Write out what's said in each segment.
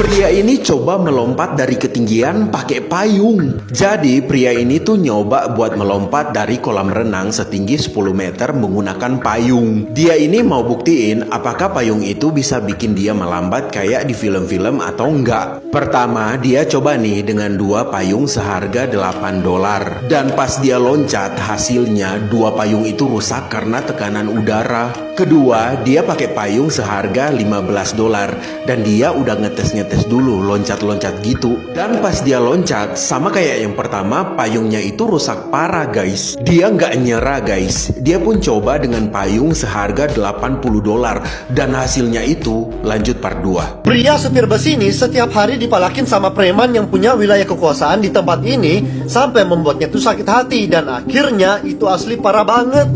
Pria ini coba melompat dari ketinggian pakai payung. Jadi pria ini tuh nyoba buat melompat dari kolam renang setinggi 10 meter menggunakan payung. Dia ini mau buktiin apakah payung itu bisa bikin dia melambat kayak di film-film atau enggak. Pertama, dia coba nih dengan 2 payung seharga $8. Dan pas dia loncat, hasilnya 2 payung itu rusak karena tekanan udara. Kedua, dia pakai payung seharga $15 dan dia udah ngetes dulu loncat-loncat gitu. Dan pas dia loncat, sama kayak yang pertama, payungnya itu rusak parah guys. Dia nggak nyerah guys. Dia pun coba dengan payung seharga $80 dan hasilnya itu lanjut part 2. Pria supir bus ini setiap hari dipalakin sama preman yang punya wilayah kekuasaan di tempat ini sampai membuatnya tuh sakit hati dan akhirnya itu asli parah banget.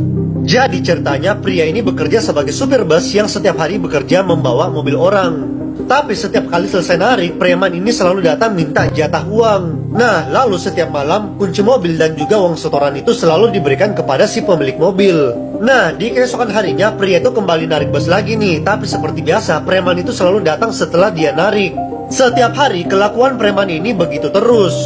Jadi ceritanya pria ini bekerja sebagai supir bus yang setiap hari bekerja membawa mobil orang. Tapi setiap kali selesai narik, preman ini selalu datang minta jatah uang. Nah, lalu setiap malam, kunci mobil dan juga uang setoran itu selalu diberikan kepada si pemilik mobil. Nah, di keesokan harinya, pria itu kembali narik bus lagi nih. Tapi seperti biasa, preman itu selalu datang setelah dia narik. Setiap hari, kelakuan preman ini begitu terus.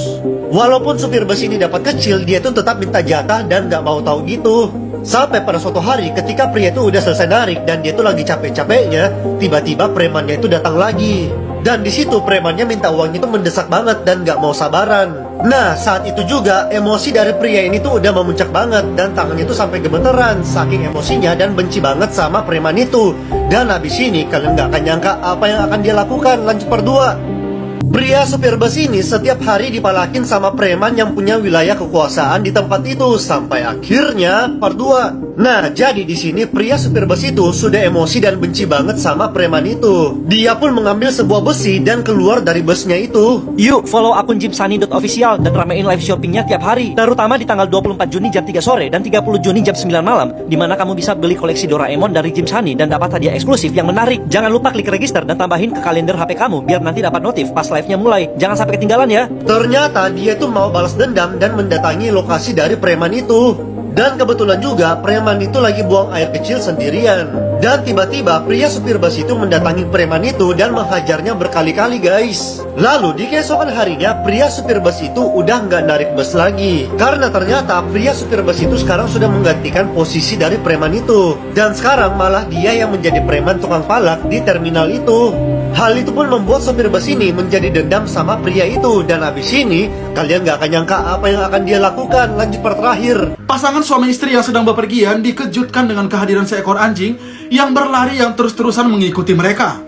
Walaupun supir bus ini dapat kecil, dia tuh tetap minta jatah dan gak mau tahu gitu. Sampai pada suatu hari ketika pria itu udah selesai narik dan dia itu lagi capek-capeknya, tiba-tiba premannya itu datang lagi. Dan di situ premannya minta uangnya itu mendesak banget dan gak mau sabaran. Nah, saat itu juga emosi dari pria ini tuh udah memuncak banget dan tangannya tuh sampai gemeteran saking emosinya dan benci banget sama preman itu. Dan habis ini kalian gak akan nyangka apa yang akan dia lakukan. Lanjut part 2. Pria supir bus ini setiap hari dipalakin sama preman yang punya wilayah kekuasaan di tempat itu sampai akhirnya part 2. Nah, jadi di sini pria supir bus itu sudah emosi dan benci banget sama preman itu. Dia pun mengambil sebuah besi dan keluar dari busnya itu. Yuk follow akun jimsani.official dan ramein live shoppingnya tiap hari, terutama di tanggal 24 Juni jam 3 sore dan 30 Juni jam 9 malam, dimana kamu bisa beli koleksi Doraemon dari Jimsani dan dapat hadiah eksklusif yang menarik. Jangan lupa klik register dan tambahin ke kalender HP kamu biar nanti dapat notif pas live-nya mulai. Jangan sampai ketinggalan ya. Ternyata dia itu mau balas dendam dan mendatangi lokasi dari preman itu. Dan kebetulan juga preman itu lagi buang air kecil sendirian. Dan tiba-tiba pria supir bus itu mendatangi preman itu dan menghajarnya berkali-kali guys. Lalu di keesokan harinya pria supir bus itu udah nggak narik bus lagi. Karena ternyata pria supir bus itu sekarang sudah menggantikan posisi dari preman itu. Dan sekarang malah dia yang menjadi preman tukang palak di terminal itu. Hal itu pun membuat supir bus ini menjadi dendam sama pria itu. Dan habis ini kalian gak akan nyangka apa yang akan dia lakukan. Lanjut part terakhir. Pasangan suami istri yang sedang bepergian dikejutkan dengan kehadiran seekor anjing yang berlari yang terus-terusan mengikuti mereka.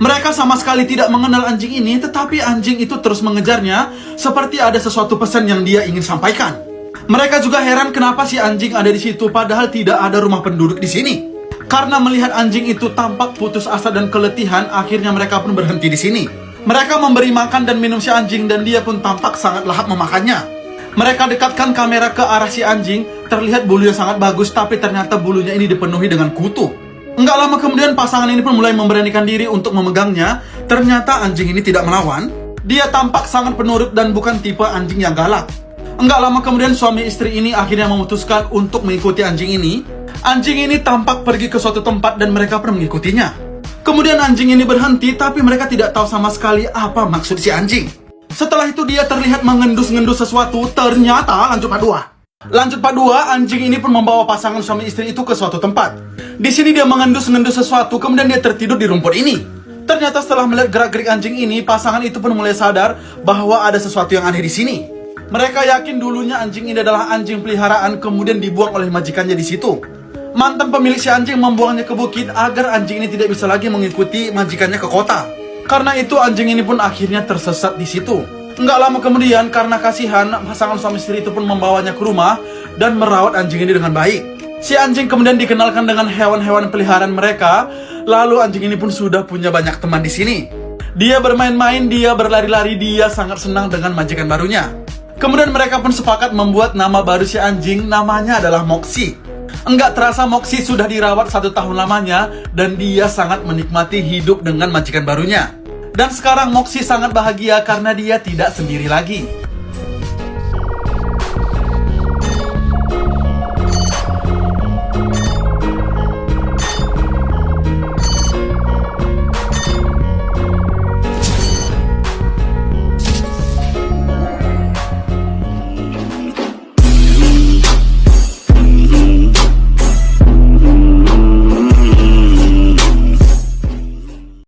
Mereka sama sekali tidak mengenal anjing ini, tetapi anjing itu terus mengejarnya seperti ada sesuatu pesan yang dia ingin sampaikan. Mereka juga heran kenapa si anjing ada di situ padahal tidak ada rumah penduduk di sini. Karena melihat anjing itu tampak putus asa dan keletihan, akhirnya mereka pun berhenti di sini. Mereka memberi makan dan minum si anjing dan dia pun tampak sangat lahap memakannya. Mereka dekatkan kamera ke arah si anjing, terlihat bulunya sangat bagus tapi ternyata bulunya ini dipenuhi dengan kutu. Enggak lama kemudian pasangan ini pun mulai memberanikan diri untuk memegangnya. Ternyata anjing ini tidak melawan. Dia tampak sangat penurut dan bukan tipe anjing yang galak. Enggak lama kemudian suami istri ini akhirnya memutuskan untuk mengikuti anjing ini. Anjing ini tampak pergi ke suatu tempat dan mereka pun mengikutinya. Kemudian anjing ini berhenti tapi mereka tidak tahu sama sekali apa maksud si anjing. Setelah itu dia terlihat mengendus-ngendus sesuatu. Ternyata lanjut part 2. Lanjut part 2, anjing ini pun membawa pasangan suami istri itu ke suatu tempat. Di sini dia mengendus-ngendus sesuatu, kemudian dia tertidur di rumput ini. Ternyata setelah melihat gerak-gerik anjing ini, pasangan itu pun mulai sadar bahwa ada sesuatu yang aneh di sini. Mereka yakin dulunya anjing ini adalah anjing peliharaan kemudian dibuang oleh majikannya di situ. Mantan pemilik si anjing membuangnya ke bukit agar anjing ini tidak bisa lagi mengikuti majikannya ke kota. Karena itu anjing ini pun akhirnya tersesat di situ. Enggak lama kemudian karena kasihan, pasangan suami istri itu pun membawanya ke rumah dan merawat anjing ini dengan baik. Si anjing kemudian dikenalkan dengan hewan-hewan peliharaan mereka. Lalu anjing ini pun sudah punya banyak teman di sini. Dia bermain-main, dia berlari-lari, dia sangat senang dengan majikan barunya. Kemudian mereka pun sepakat membuat nama baru si anjing, namanya adalah Moxie. Enggak terasa Moxie sudah dirawat 1 tahun lamanya dan dia sangat menikmati hidup dengan majikan barunya. Dan sekarang Moxie sangat bahagia karena dia tidak sendiri lagi.